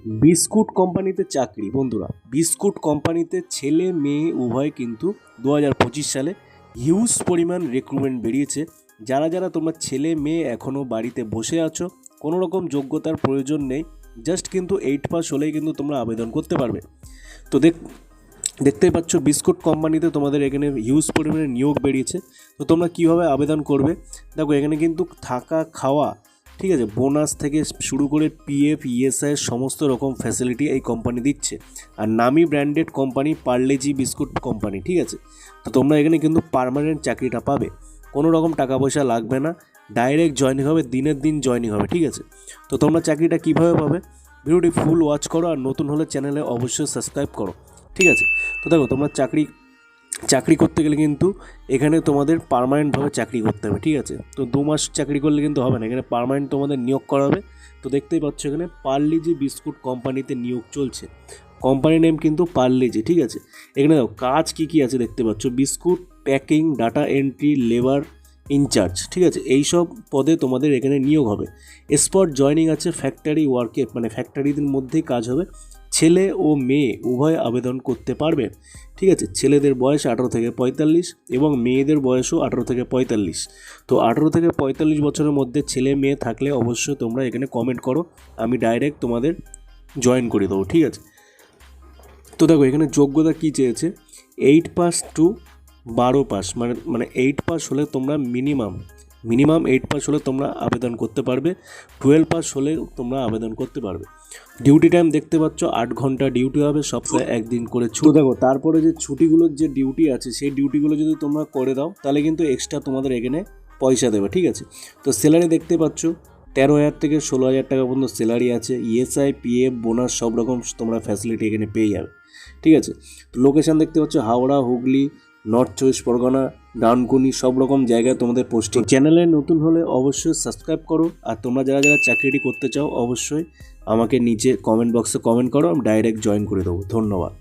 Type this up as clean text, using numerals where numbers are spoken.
Biscuit কোম্পানিতে চাকরি। বন্ধুরা, বিস্কুট কোম্পানিতে ছেলে মেয়ে উভয় কিন্তু 2025 সালে হিউজ পরিমাণ রিক্রুটমেন্ট বেরিয়েছে। যারা যারা তোমরা ছেলে মেয়ে এখনও বাড়িতে বসে আছো, কোনো রকম যোগ্যতার প্রয়োজন নেই, জাস্ট কিন্তু 8 পাস হলেই কিন্তু তোমরা আবেদন করতে পারবে। তো দেখতেই পাচ্ছ বিস্কুট কোম্পানিতে তোমাদের এখানে হিউজ পরিমাণে নিয়োগ বেরিয়েছে। তো তোমরা কীভাবে আবেদন করবে দেখো, এখানে কিন্তু থাকা খাওয়া, ঠিক আছে, বোনাস থেকে শুরু করে পিএফ ইএসআই সমস্ত রকম ফ্যাসিলিটি এই কোম্পানি দিচ্ছে। আর নামি branded company Parle-G biscuit company, ঠিক আছে। তো তোমরা এখানে কিন্তু পার্মানেন্ট চাকরিটা পাবে, কোনো রকম টাকা পয়সা লাগবে না, ডাইরেক্ট জয়েনিং হবে, দিনের দিন জয়েনিং হবে, ঠিক আছে। তো তোমরা চাকরিটা কীভাবে পাবে, ভিডিওটি ফুল ওয়াচ করো, আর নতুন হলে চ্যানেলে অবশ্যই সাবস্ক্রাইব করো, ঠিক আছে। তো দেখো, তোমরা চাকরি করতে গেলে কিন্তু এখানে তোমাদের পার্মানেন্টভাবে চাকরি করতে হবে, ঠিক আছে। তো 2 মাস চাকরি করলে কিন্তু হবে না, এখানে পার্মানেন্ট তোমাদের নিয়োগ করা হবে। তো দেখতেই পাচ্ছ এখানে পার্লেজি বিস্কুট কোম্পানিতে নিয়োগ চলছে, কোম্পানি নেম কিন্তু পার্লেজি, ঠিক আছে। এখানে দেখো কাজ কী আছে দেখতে পাচ্ছ, biscuit packing, data entry, labour incharge, ঠিক আছে। এই সব পদে তোমাদের এখানে নিয়োগ হবে। স্পট জয়নিং আছে, ফ্যাক্টরি ওয়ার্কে, মানে ফ্যাক্টরিদের মধ্যেই কাজ হবে। ছেলে ও মেয়ে উভয় আবেদন করতে পারবে, ঠিক আছে। ছেলেদের বয়স 18 থেকে 45 এবং মেয়েদের বয়সও 18 থেকে 45। তো 18 থেকে 45 বছরের মধ্যে ছেলে মেয়ে থাকলে অবশ্যই তোমরা এখানে কমেন্ট করো, আমি ডাইরেক্ট তোমাদের জয়েন করে দেবো, ঠিক আছে। তো দেখো এখানে যোগ্যতা কী চেয়েছে, 8 পাস টু 12 পাস, মানে 8 পাস হলে তোমরা মিনিমাম 8 পাস হলে তোমরা আবেদন করতে পারবে, 12 পাস হলে তোমরা আবেদন করতে পারবে। ডিউটি টাইম দেখতে পাচ্ছ 8 ঘন্টা ডিউটি হবে, সপ্তাহে একদিন করে ছুটি। দেখো তারপরে যে ছুটিগুলোর যে ডিউটি আছে, সেই ডিউটিগুলো যদি তোমরা করে দাও তাহলে কিন্তু এক্সট্রা তোমাদের এখানে পয়সা দেবে, ঠিক আছে। তো স্যালারি দেখতে পাচ্ছ 13,000 থেকে 16,000 টাকা পর্যন্ত স্যালারি আছে। ইএসআই, পিএফ, বোনাস সব রকম তোমরা ফ্যাসিলিটি এখানে পেয়ে যাবে, ঠিক আছে। তো লোকেশান দেখতে পাচ্ছ হাওড়া, হুগলি, নর্থ চব্বিশ পরগনা, ডানকুনি, সব রকম জায়গায় তোমাদের পোস্টিং। চ্যানেলে নতুন হলে অবশ্যই সাবস্ক্রাইব করো, আর তোমরা যারা যারা চাকরিটি করতে চাও অবশ্যই আমাকে নিচে কমেন্ট বক্সে কমেন্ট করো, আমি ডাইরেক্ট জয়েন করে দেবো। ধন্যবাদ।